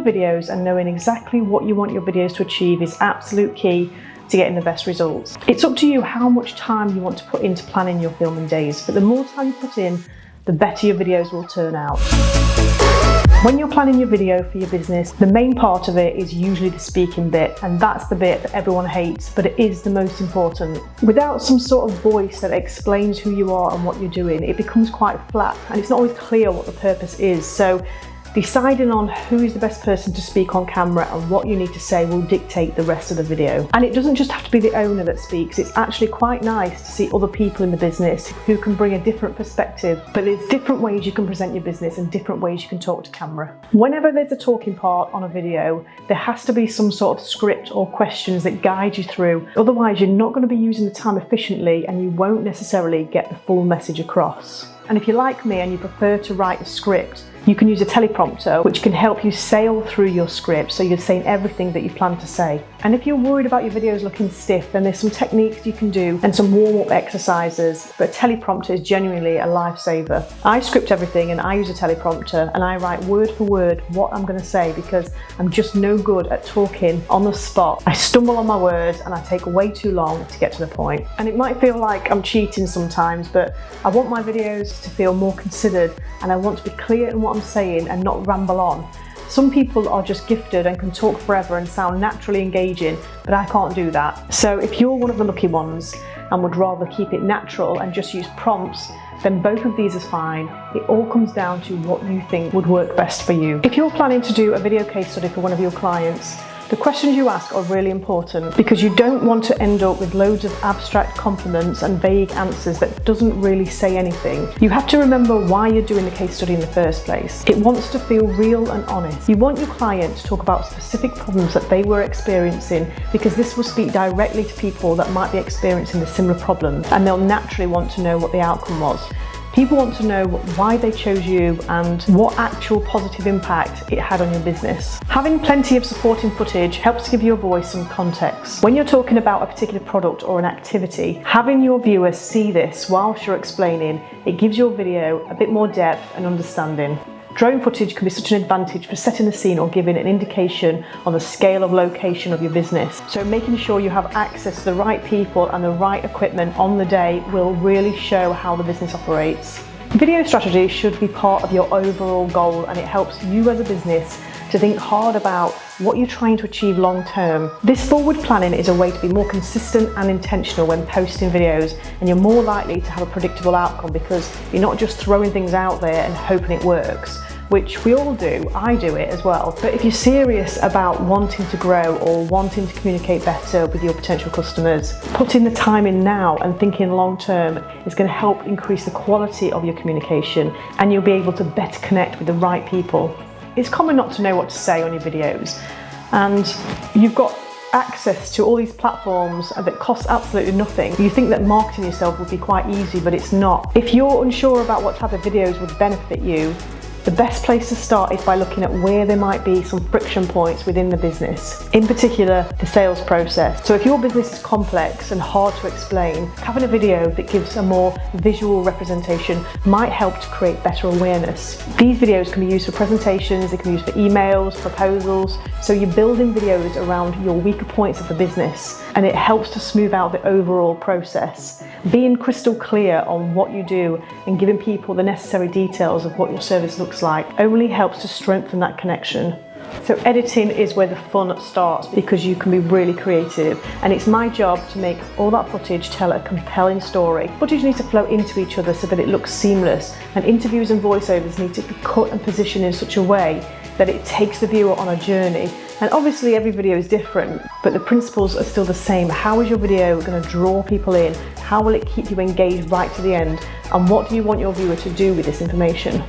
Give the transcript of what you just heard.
your videos and knowing exactly what you want your videos to achieve is absolute key to getting the best results. It's up to you how much time you want to put into planning your filming days, but the more time you put in, the better your videos will turn out. When you're planning your video for your business, the main part of it is usually the speaking bit, and that's the bit that everyone hates, but it is the most important. Without some sort of voice that explains who you are and what you're doing, it becomes quite flat, and it's not always clear what the purpose is. So deciding on who is the best person to speak on camera and what you need to say will dictate the rest of the video. And it doesn't just have to be the owner that speaks, it's actually quite nice to see other people in the business who can bring a different perspective. But there's different ways you can present your business and different ways you can talk to camera. Whenever there's a talking part on a video, there has to be some sort of script or questions that guide you through. Otherwise, you're not going to be using the time efficiently and you won't necessarily get the full message across. And if you're like me and you prefer to write a script, you can use a teleprompter, which can help you sail through your script so you're saying everything that you plan to say. And if you're worried about your videos looking stiff, then there's some techniques you can do and some warm-up exercises, but a teleprompter is genuinely a lifesaver. I script everything and I use a teleprompter and I write word for word what I'm going to say because I'm just no good at talking on the spot. I stumble on my words and I take way too long to get to the point. And it might feel like I'm cheating sometimes, but I want my videos to feel more considered and I want to be clear in what I'm saying and not ramble on. Some people are just gifted and can talk forever and sound naturally engaging, but I can't do that. So if you're one of the lucky ones and would rather keep it natural and just use prompts, then both of these is fine. It all comes down to what you think would work best for you. If you're planning to do a video case study for one of your clients, the questions you ask are really important because you don't want to end up with loads of abstract compliments and vague answers that doesn't really say anything. You have to remember why you're doing the case study in the first place. It wants to feel real and honest. You want your client to talk about specific problems that they were experiencing because this will speak directly to people that might be experiencing the similar problems and they'll naturally want to know what the outcome was. People want to know why they chose you and what actual positive impact it had on your business. Having plenty of supporting footage helps give your voice some context. When you're talking about a particular product or an activity, having your viewers see this whilst you're explaining, it gives your video a bit more depth and understanding. Drone footage can be such an advantage for setting the scene or giving an indication on the scale of location of your business. So making sure you have access to the right people and the right equipment on the day will really show how the business operates. Video strategy should be part of your overall goal and it helps you as a business to think hard about what you're trying to achieve long term. This forward planning is a way to be more consistent and intentional when posting videos, and you're more likely to have a predictable outcome because you're not just throwing things out there and hoping it works, which we all do. I do it as well. But if you're serious about wanting to grow or wanting to communicate better with your potential customers, putting the time in now and thinking long term is going to help increase the quality of your communication and you'll be able to better connect with the right people. It's common not to know what to say on your videos, and you've got access to all these platforms that cost absolutely nothing. You think that marketing yourself would be quite easy, but it's not. If you're unsure about what type of videos would benefit you, the best place to start is by looking at where there might be some friction points within the business, in particular the sales process. So if your business is complex and hard to explain, having a video that gives a more visual representation might help to create better awareness. These videos can be used for presentations, they can be used for emails, proposals, so you're building videos around your weaker points of the business and it helps to smooth out the overall process. Being crystal clear on what you do and giving people the necessary details of what your service looks like only helps to strengthen that connection. So editing is where the fun starts because you can be really creative, and it's my job to make all that footage tell a compelling story. Footage needs to flow into each other so that it looks seamless, and interviews and voiceovers need to be cut and positioned in such a way that it takes the viewer on a journey. And obviously every video is different, but the principles are still the same. How is your video going to draw people in? How will it keep you engaged right to the end? And what do you want your viewer to do with this information?